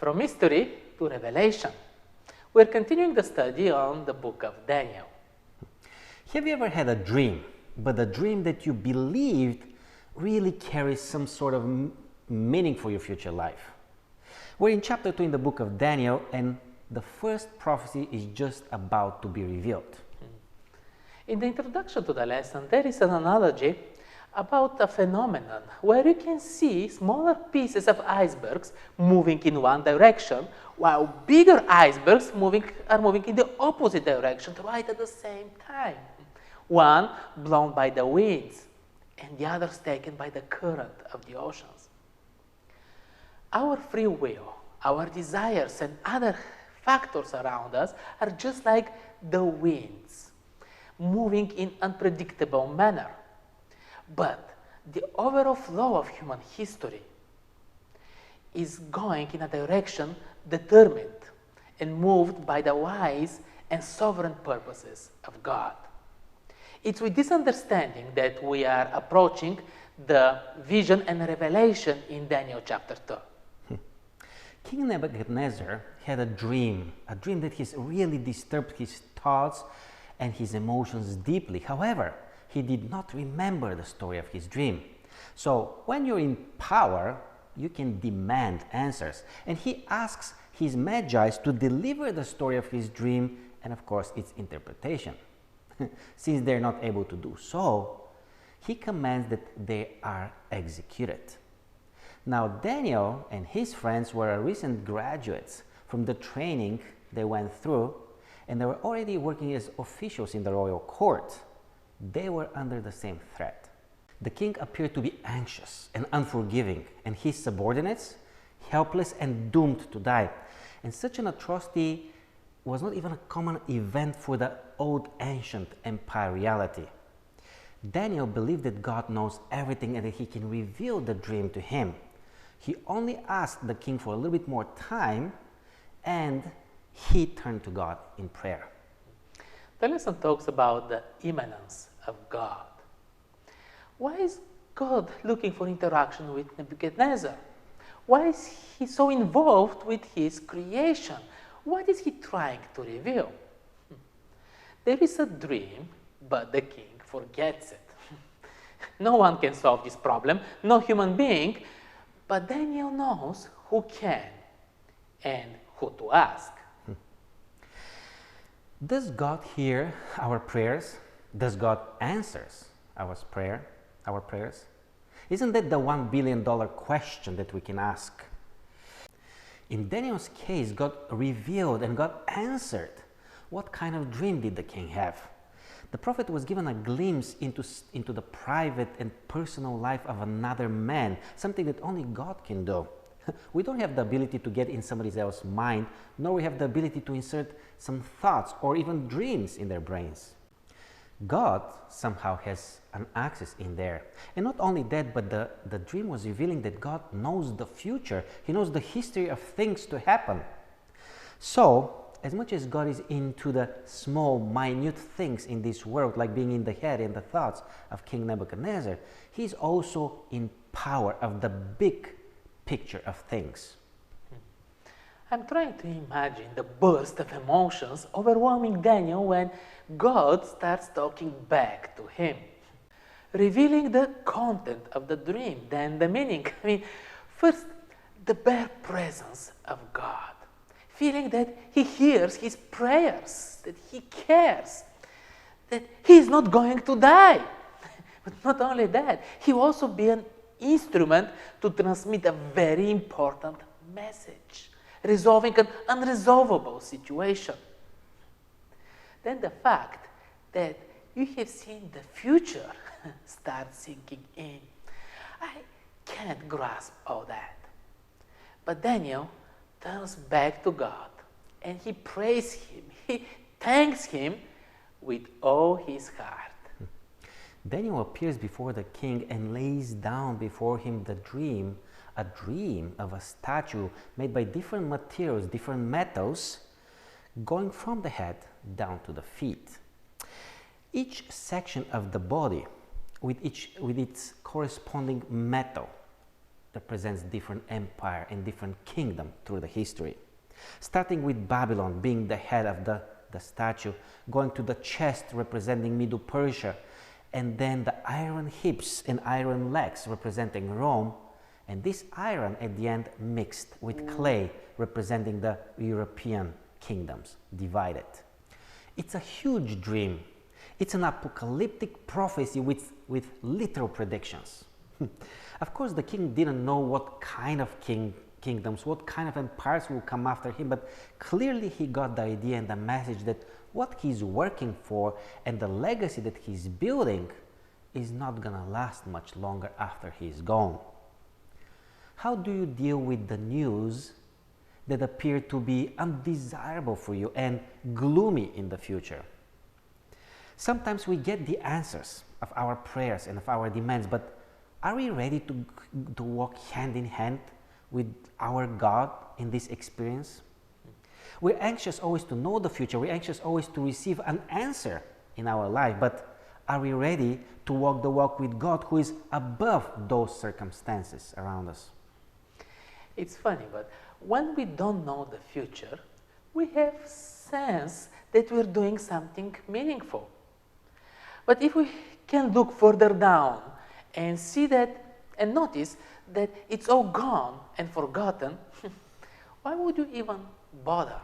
From mystery to revelation. We're continuing the study on the book of Daniel. Have you ever had a dream, but the dream that you believed really carries some sort of meaning for your future life? We're in chapter 2 in the book of Daniel, and the first prophecy is just about to be revealed. In the introduction to the lesson, there is an analogy about a phenomenon where you can see smaller pieces of icebergs moving in one direction, while bigger icebergs are moving in the opposite direction right at the same time. One blown by the winds, and the others taken by the current of the oceans. Our free will, our desires, and other factors around us are just like the winds, moving in unpredictable manner. But the overall flow of human history is going in a direction determined and moved by the wise and sovereign purposes of God. It's with this understanding that we are approaching the vision and revelation in Daniel chapter 2. King Nebuchadnezzar had a dream that has really disturbed his thoughts and his emotions deeply. However, he did not remember the story of his dream. So when you're in power, you can demand answers. And he asks his magi to deliver the story of his dream and, of course, its interpretation. Since they're not able to do so, he commands that they are executed. Now, Daniel and his friends were recent graduates from the training they went through, and they were already working as officials in the royal court. They were under the same threat. The king appeared to be anxious and unforgiving, and his subordinates helpless and doomed to die. And such an atrocity was not even a common event for the old ancient empire reality. Daniel believed that God knows everything and that he can reveal the dream to him. He only asked the king for a little bit more time, and he turned to God in prayer. The lesson talks about the immanence of God. Why is God looking for interaction with Nebuchadnezzar? Why is he so involved with his creation? What is he trying to reveal? There is a dream, but the king forgets it. No one can solve this problem, no human being, but Daniel knows who can and who to ask. Does God hear our prayers? Does God answers our prayers? Isn't that the $1 billion question that we can ask? In Daniel's case, God revealed and God answered. What kind of dream did the king have? The prophet was given a glimpse into the private and personal life of another man, something that only God can do. We don't have the ability to get in somebody else's mind, nor we have the ability to insert some thoughts or even dreams in their brains. God somehow has an access in there. And not only that, but the dream was revealing that God knows the future. He knows the history of things to happen. So, as much as God is into the small, minute things in this world, like being in the head and the thoughts of King Nebuchadnezzar, He's also in power of the big picture of things. I'm trying to imagine the burst of emotions overwhelming Daniel when God starts talking back to him, revealing the content of the dream, then the meaning. First, the bare presence of God, feeling that He hears his prayers, that He cares, that he is not going to die. But not only that, He will also be an instrument to transmit a very important message, resolving an unresolvable situation. Then the fact that you have seen the future starts sinking in. I can't grasp all that. But Daniel turns back to God and he prays Him, he thanks Him with all his heart. Daniel appears before the king and lays down before him the dream, a dream of a statue made by different materials, different metals, going from the head down to the feet. Each section of the body with its corresponding metal represents different empire and different kingdom through the history. Starting with Babylon being the head of the statue, going to the chest representing Middle Persia, and then the iron hips and iron legs representing Rome, and this iron at the end mixed with clay representing the European kingdoms divided. It's a huge dream. It's an apocalyptic prophecy with literal predictions. Of course, the king didn't know what kind of kingdoms, what kind of empires will come after him, but clearly he got the idea and the message that what he's working for and the legacy that he's building is not going to last much longer after he's gone. How do you deal with the news that appear to be undesirable for you and gloomy in the future? Sometimes we get the answers of our prayers and of our demands, but are we ready to walk hand in hand with our God in this experience? We're anxious always to know the future. We're anxious always to receive an answer in our life, but are we ready to walk the walk with God who is above those circumstances around us? It's funny, but when we don't know the future, we have sense that we're doing something meaningful. But if we can look further down and see that and notice that it's all gone and forgotten, why would you even bother?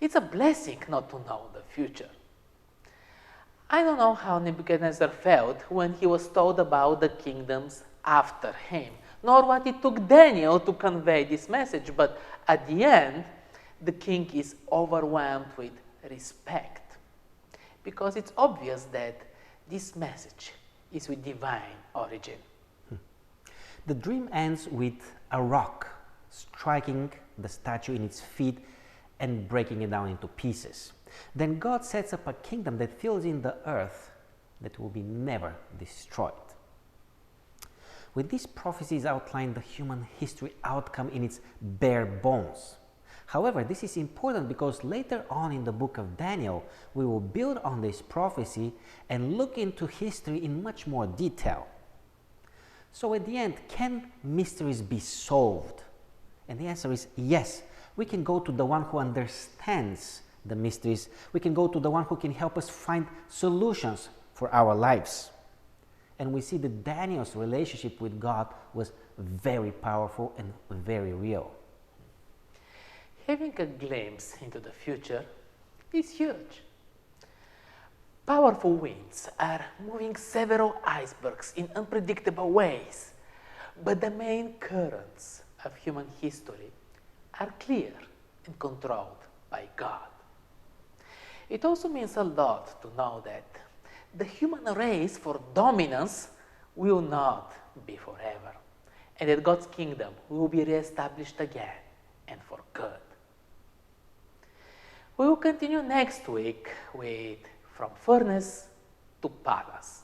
It's a blessing not to know the future. I don't know how Nebuchadnezzar felt when he was told about the kingdoms after him, nor what it took Daniel to convey this message, but at the end, the king is overwhelmed with respect, because it's obvious that this message is with divine origin. The dream ends with a rock striking the statue in its feet and breaking it down into pieces. Then God sets up a kingdom that fills in the earth that will be never destroyed. With these prophecies outline the human history outcome in its bare bones. However, this is important because later on in the book of Daniel, we will build on this prophecy and look into history in much more detail. So at the end, can mysteries be solved? And the answer is yes. We can go to the one who understands the mysteries. We can go to the one who can help us find solutions for our lives. And we see that Daniel's relationship with God was very powerful and very real. Having a glimpse into the future is huge. Powerful winds are moving several icebergs in unpredictable ways, but the main currents of human history are clear and controlled by God. It also means a lot to know that the human race for dominance will not be forever, and that God's kingdom will be reestablished again and for good. We will continue next week with From Furnace to Palace.